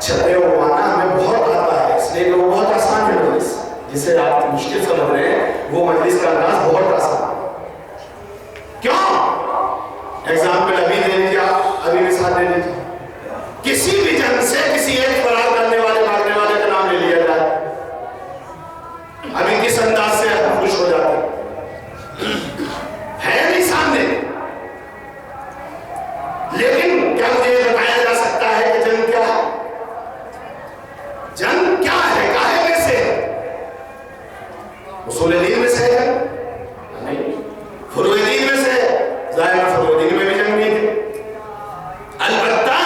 छते उड़वाना हमें बहुत आता है, इसलिए वो बहुत आसान है मजलिस, जिसे आप मुश्किल समझ रहे हैं वो मजलिस का अंदाज बहुत आसान। क्यों? एग्जाम्पल अभी दे लीजिए, अभी मिसाल दे लीजिए, किसी भी जंग से किसी एक फरार करने वाले भागने वाले का नाम ले लिया जाए, अभी किस अंदाज से हम खुश हो जाते है नहीं सामने। लेकिन क्या मुझे बताया जा सकता है कि जंग क्या है? जंग क्या है, काहे में से? उसूल दीन में से है नहीं, फुरूए दीन में से है। ज़ाहिर फुरूए दीन में भी जंग नहीं है। अलबत्ता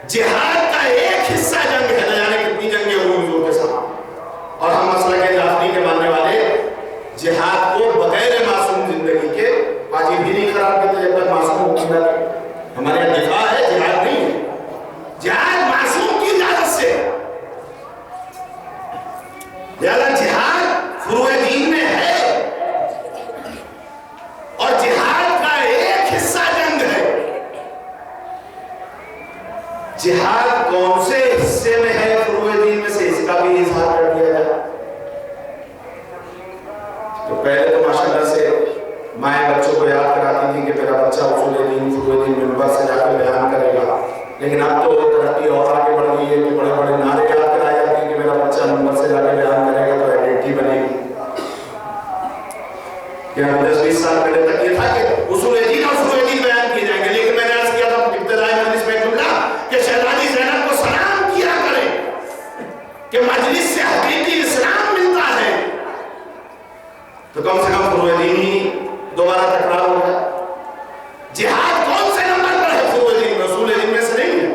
जिहाद का एक हिस्सा जंग है, न जाने कितनी जंगें हुई हुजूर के साथ। और हम मसला के जाफरी के मानने वाले जिहाद को बगैर मासूम जिंदगी के वाजिब भी नहीं करार देते जब तक मासूम होता है। हमारे यहाँ दिफा है, जिहाद नहीं है। जिहाद मासूम की इजाजत से, यानी जिहाद फुरूए दीन में है और जिहाद का एक हिस्सा जंग है। जिहाद कौन से हिस्से में है फुरूए दीन में से, इसका भी इजहार कर दिया जाए। तो पहले तो माशाल्लाह से माए बच्चों को याद कराती थी कि मेरा बच्चा उसूल दीन फुरूए दीन मिंबर से जाकर बयान करेगा, लेकिन अब तो तरक्की और आगे बढ़ गई है कि बड़े बड़े नारे याद कराए जाते हैं कि मेरा बच्चा मिंबर से जाकर बयान करेगा तो आइडेंटिटी बनेगी। क्या 10-20 साल पहले तक ये था कि उसूल दीन और फुरूए दीन बयान किए जाएंगे, लेकिन मैंने अर्ज किया था इब्तिदाई मजलिस में कि शहजादी ज़ैनब को सलाम किया करें कि मजलिस से हकीकी इस्लाम मिलता है। तो कम से कम फुरूए दीन ही दोबारा तकरार हो गया। जिहाद कौन से नंबर पर है फुरूए दीन में? उसूल दीन में से नहीं है।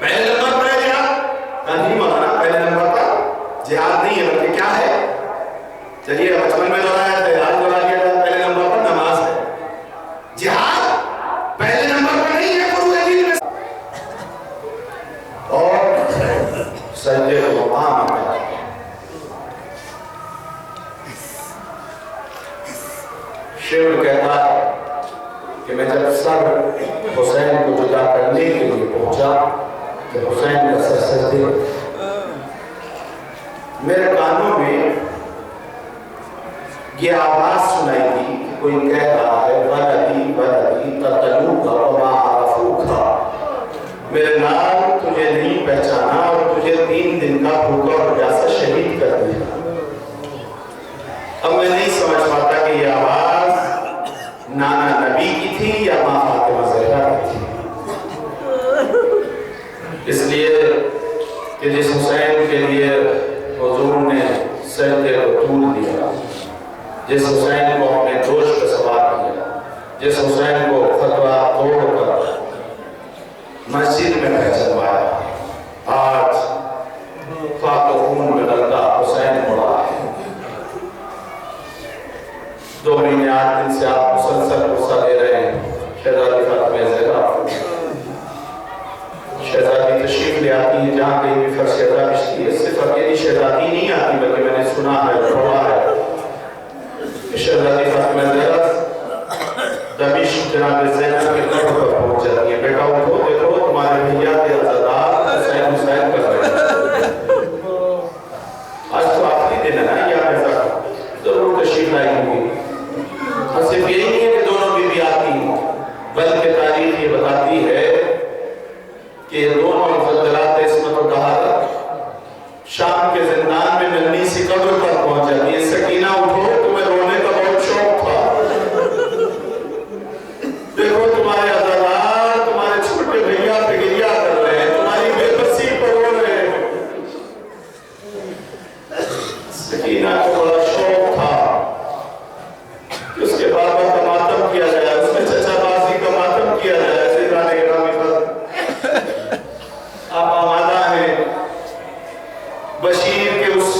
पहले नंबर पर है जिहाद, नहीं मौलाना, पहले नंबर पर जिहाद नहीं है, बल्कि क्या है? चलिए बचपन में दोहराया था, आज दोहरा दिया जाए। पहले नंबर पर नमाज है, जिहाद पहले नंबर पर नहीं है फुरूए दीन में। और सजदे को मुकाम है। शेर कहता है कि मैं जब सर हुसैन को जुदा करने के लिए पहुंचा कि हुसैन का सर सजदे, मेरे कानों में ये आवाज सुनाई दी कि कोई कह रहा है वलदी वलदी ततलूका वमा आरफूका, मेरे लाल तुझे नहीं पहचाना और तुझे 3 दिन का भूखा और प्यासा शहीद कर दिया। अब मैं नहीं समझ पाता कि ये आवाज नाना नबी की थी या माँ फातिमा ज़हरा की थी। इसलिए कि जिस हुसैन के लिए हुजूर ने सजदे को तूल दिया, जिस हुसैन को अपने दोष पर सवार किया, जिस हुसैन को फतवा तोड़कर मस्जिद में पहचानवाया, आज खाक खून में डलता हुसैन मुड़ा है। 2 महीने 8 दिन से आप मुसलसल गुस्सा दे रहे हैं। शहजादी फातिमा ज़हरा, शहजादी तशरीफ ले आती है जहाँ कहीं भी फर्श शहजादी है, सिर्फ अकेली शहजादी नहीं आती, बल्कि मैंने सुना है, पढ़ा है कि शहजादी फातिमा ज़हरा दमिश्क जनाब ज़ैनब के कब्र पर पहुंच जाती है। बेटा उठो, देखो तुम्हारे भैया के अज़ादार हुसैन हुसैन कर रहे हैं। आज तो आखिरी दिन है ना, या ऐसा जरूर तशरीफ लाई होगी। और सिर्फ यही नहीं है कि दोनों बीवी आती हैं, बल्कि तारीख ये बताती है कि ये दोनों मुफद्दलात इस्मत और तहारत शाम के जिंदान में नन्ही सी कब्र पर पहुंच जाती है। सकीना उठो, तुम्हें रोने का बहुत शौक था, देखो तुम्हारे अज़ादार तुम्हारे छोटे भैया फिक्रिया कर रहे हैं, तुम्हारी बेबसी पर रो रहे हैं। सकीना को बड़ा शौक था कि उसके बाबा का मातम किया जाए, उसके चचा बाजी का मातम किया जाए। आप आमादा हैं बशीर के उस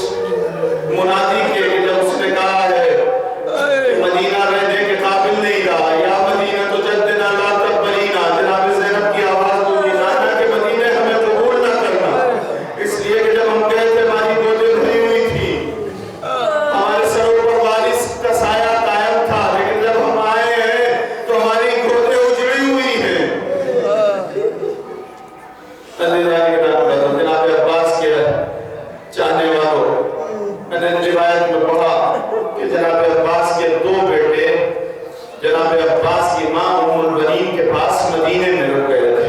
जनाब अब्बास के चाहने वालों, मैंने रिवायत में पढ़ा कि जनाब अब्बास के दो बेटे जनाब अब्बास की माँ उम्मुल बनीन के पास मदीने में रुक गए थे।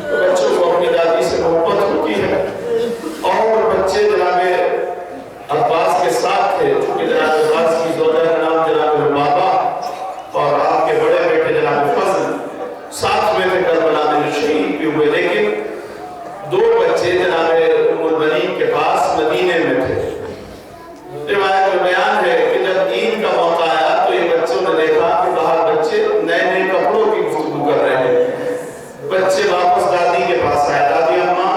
तो बच्चों को अपनी दादी से मोहब्बत होती है और बच्चे जनाब अब्बास के साथ थे, क्योंकि जनाब अब्बास की जोजा का नाम जनाब बाबा और आपके बड़े बेटे जनाब फजल साथ में थे, करबला में शहीद भी हुए। लेकिन दो बच्चे जनाब उम्मुल बनीन के पास मदीने में थे। रिवायत में बयान है कि जब ईद का मौका आया तो ये बच्चों ने देखा कि बाहर बच्चे नए नए कपड़ों की गुफ्तगू कर रहे हैं। बच्चे वापस दादी के पास आए, दादी अम्मा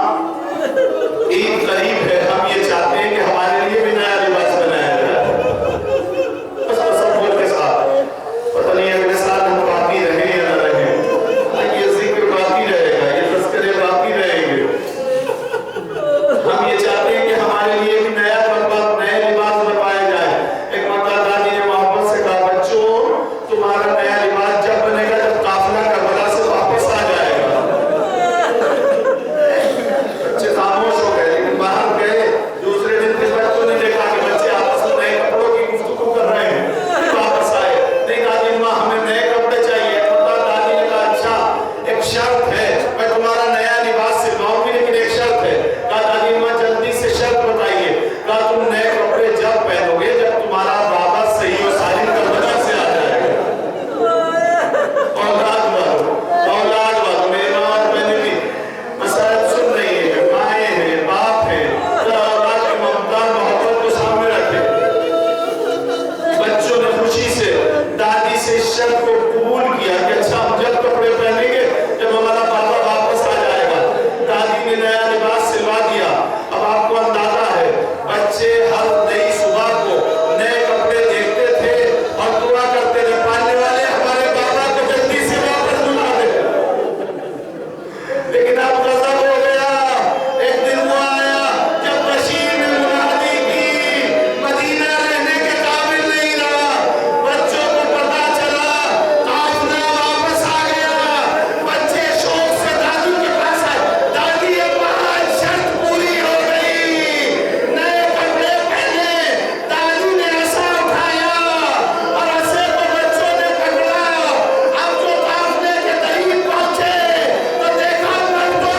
ईद करीब है, हम ये चाहते हैं कि हमारे लिए भी नया लिबास बनाया जाए। बस तसव्वुर के साथ, पता नहीं अगले साल हम बाकी रहे या न रहे, ये जिक्र बाकी रहेगा, ये तज़किरे बाकी रहेंगे। हम ये चाहते हैं कि हमारे लिए भी नया नए लिबास बनवाए जाए। एक मरतबा दादी ने मोहब्बत से कहा, बच्चों तुम्हारा नया लिबास जब बनेगा जब काफिला करबला से वापस आ जाएगा। बच्चे खामोश हो गए, लेकिन बाहर गए। दूसरे दिन फिर बच्चों ने देखा कि बच्चे आपस में नए कपड़ों की गुफ्तगू कर रहे हैं। वापस आए, नहीं दादी अम्मा हमें नए कपड़े चाहिए। दादी ने कहा अच्छा एक शर्त है, मैं तुम्हारा नया लिबास सिलवाऊंगी, लेकिन एक शर्त है। कहा दादी अम्मा जल्दी से शर्त बताइए। कहा तुम नए कपड़े जब पहनोगे जब तुम्हारा बाबा सही और सालिम करबला से आ जाएगा। औलाद वालों मेरे माँ और बहनें भी मसाइल सुन रही है, माएँ हैं, बाप हैं, औलाद की ममता मोहब्बत को सामने रखे। बच्चों ने खुशी से दादी से शर्त को कबूल किया कि अच्छा हम जब कपड़े पहनेंगे जब हमारा बाबा वापस आ जाएगा। दादी ने नया लिबास सिलवा दिया। अब आपको अंदाजा है, बच्चे हर नई सुबह को नए कपड़े देखते थे और दुआ करते थे, पालने वाले हमारे बाबा को जल्दी से वापस बुला दे। लेकिन अब गजब हो गया। एक दिन वो आया जब बशीर ने मुनादी की, मदीना रहने के काबिल नहीं रहा। बच्चों को पता चला काफिला वापस आ गया। बच्चे शौक से दादी के पास आए, दादी अम्मा आज शर्त पूरी हो गई, नए कपड़े पहने। दादी ने ऐसा उठाया और ऐसे को बच्चों ने पकड़ा। अब जो काफिले के करीब पहुंचे तो देखा मर्दों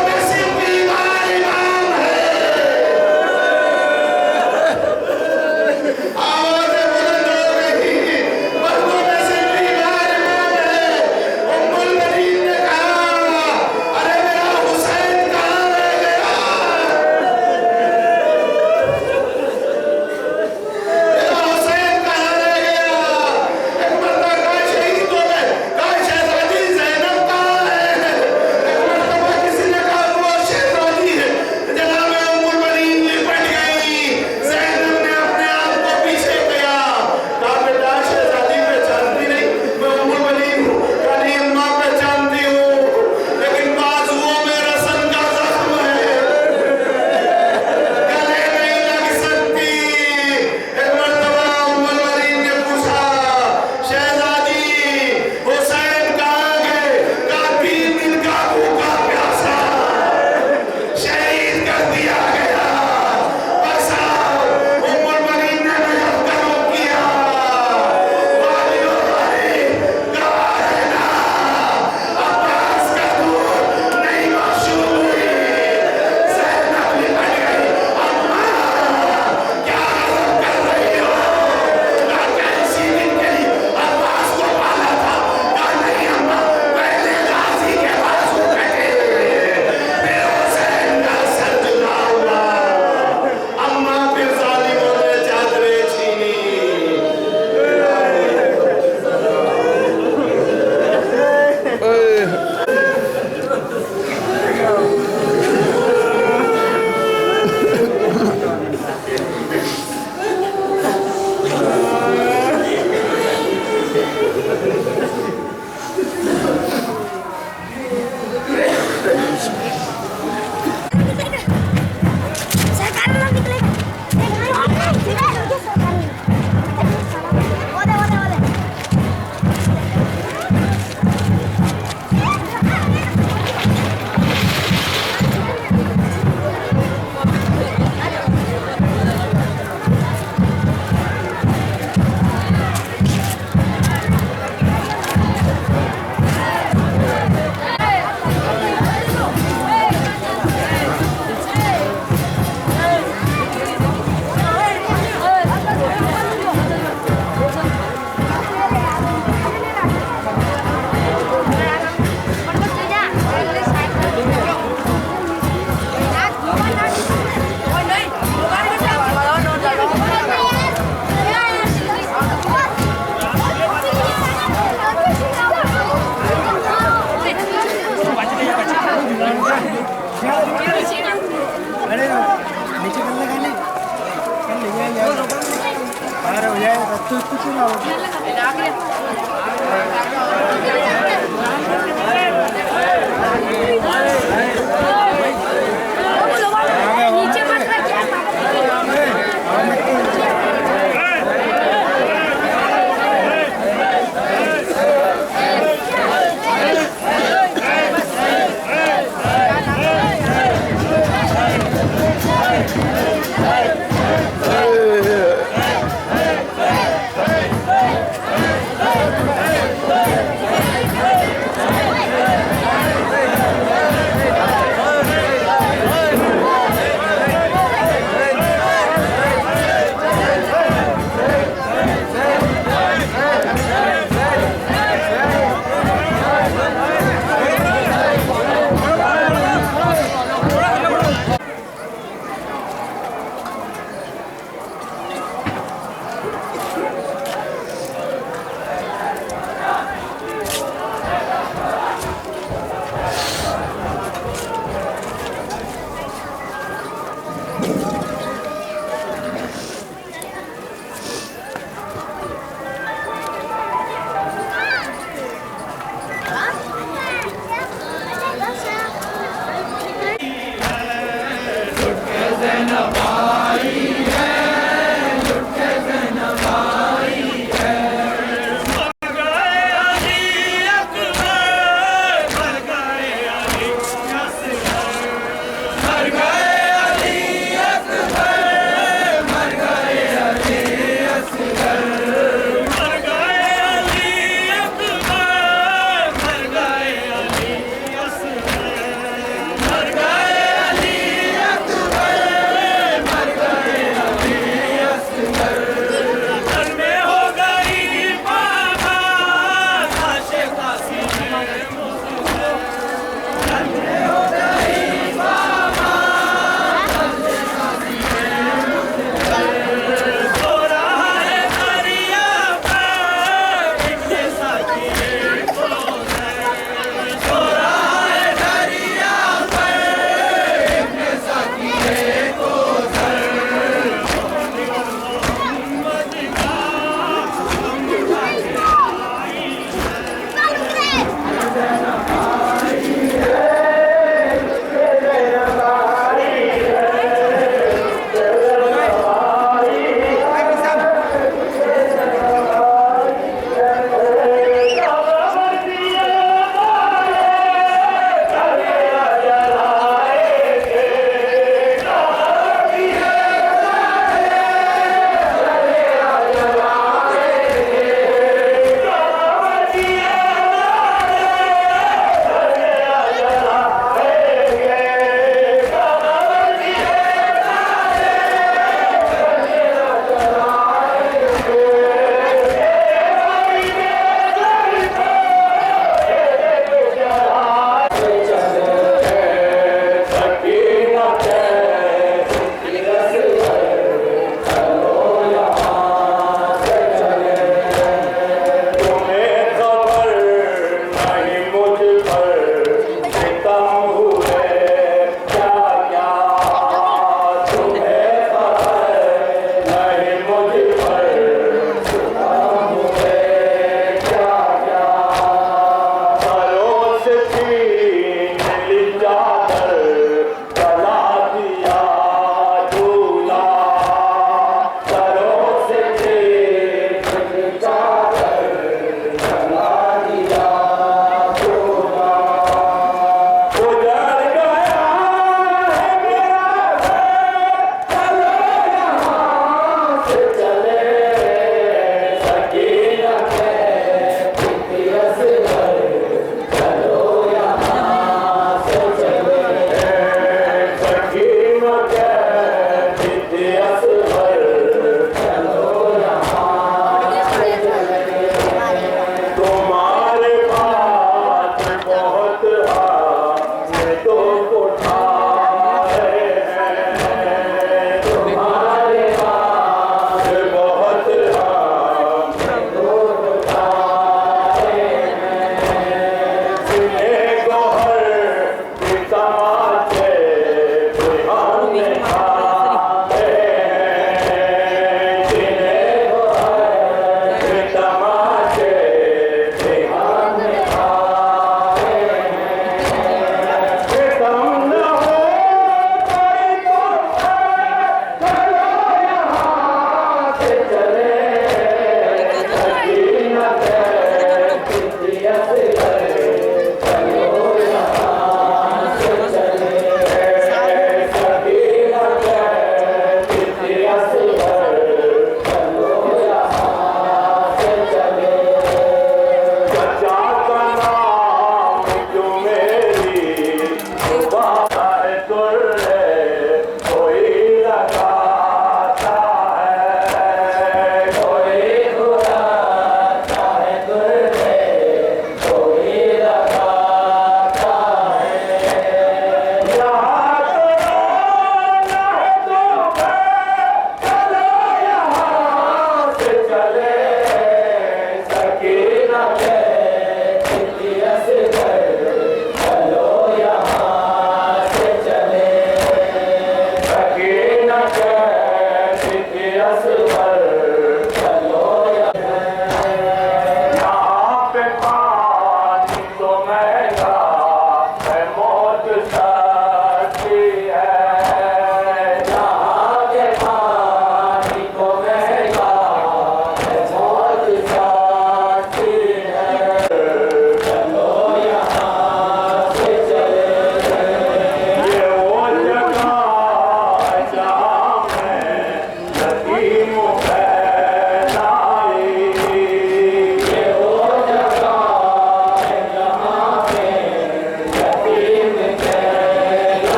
अरे नीचे करने का नहीं कर ले बाहर हो जाए तो कुछ ना हो नीचे मत रखिए Hey!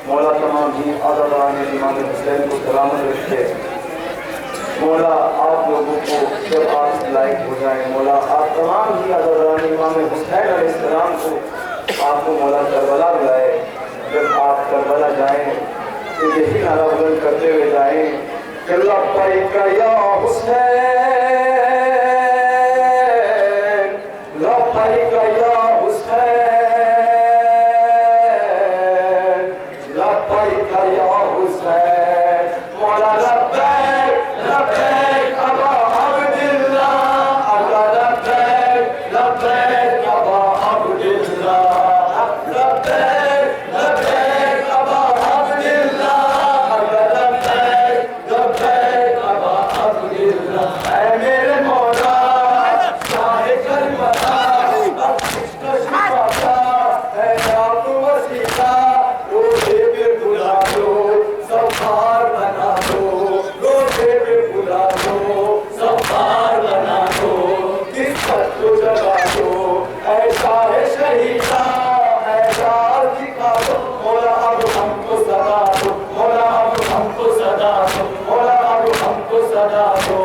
मौला तमाम ही आज़ादान इमाम हुसैन को सलामत रखे। मौला आप लोगों को जब आप लायक हो जाए, मौला आप तमाम ही आज़ादान इमाम हुसैन अलैहिस्सलाम को आपको मौला करबला बुलाए। जब आप करबला जाएं तो यही नारा बुलंद करते हुए जाएं कि लब्बैक या हुसैन, लब्बैक या हुसैन, लब्बैक या हुसैन। मौला लब्बैक लब्बैक अबा अब्दुल्लाह, अबा लब्बैक लब्बैक अबा अब्दुल्लाह, लब्बैक लब्बैक अबा अब्दुल्लाह, अबा लब्बैक लब्बैक अबा अब्दुल्लाह। ऐ मेरे मौला शाहे करबला, बख्शिश का शिफा है नाम वसीला, रोज़े पे बुला दो सफार बना दो, रोज़े पे बुला दो सफार बना दो, किस्मत को जगा दो ऐसा है शहीदा, ऐसा दिखा दो। मौला अब हमको सदा दो, मौला अब हमको सदा दो, मौला अब हमको सदा दो।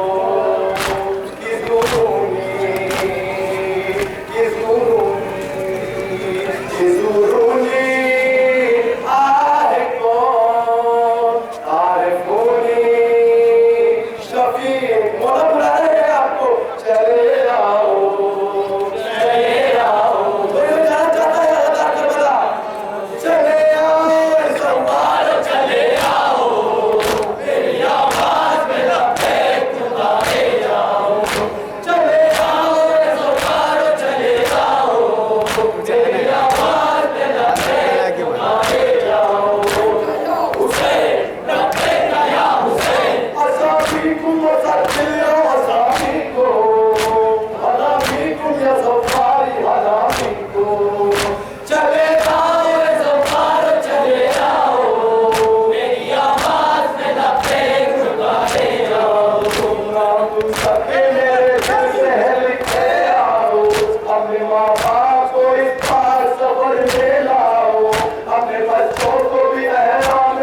किज़ुरूनी आहे कौन आरिफूनी शफीक। मौला बुला रहे हैं आपको, चले आओ चले आओ। कोई जाना चाहता है अदा करबला, चले आओ सवार चले आओ, मेरी आवाज में लब्बैक पुकारे जाओ, चले आओ सवार चले आओ, मेरी आवाज में लब्बैक पुकारे जाओ। हुसैन लब्बैक या हुसैन, असाबीकुम वसल्लियो असाबीकुम, अलाबीकुम या सफारी अलाबीकुम। चले आओ सफार चले आओ, मेरी आवाज में लब्बैक पुकारे जाओ। तुम ना तुम सके मेरे घर से लिखे आओ, अपने माँ बाप को इस बार सबर ले लाओ, अपने बच्चों को भी अहराम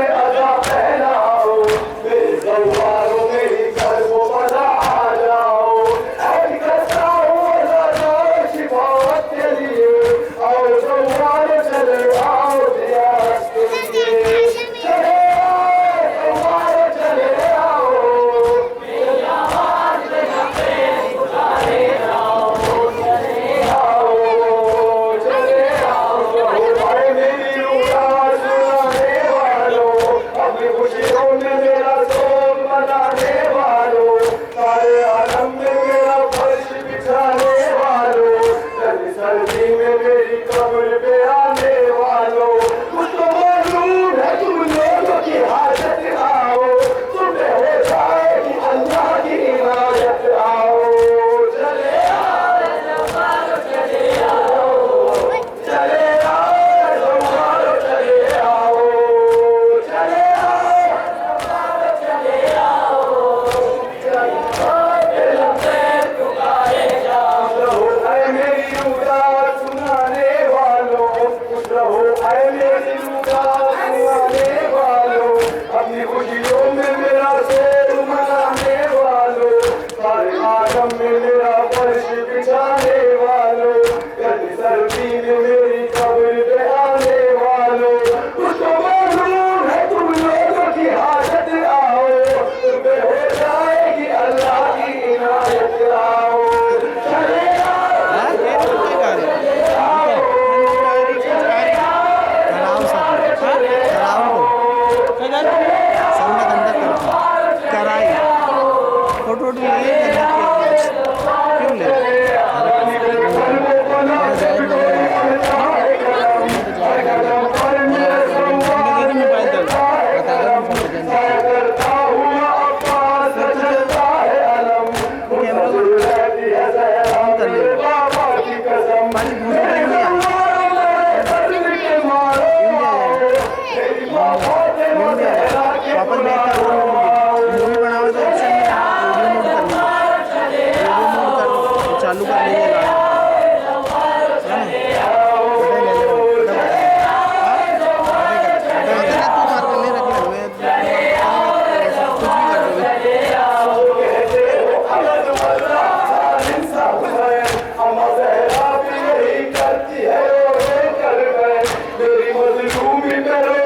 वापस बैक कर मूवी बनाओ तो ऑप्शन में चालू कर लीजिएगा मेरी मजलूमी में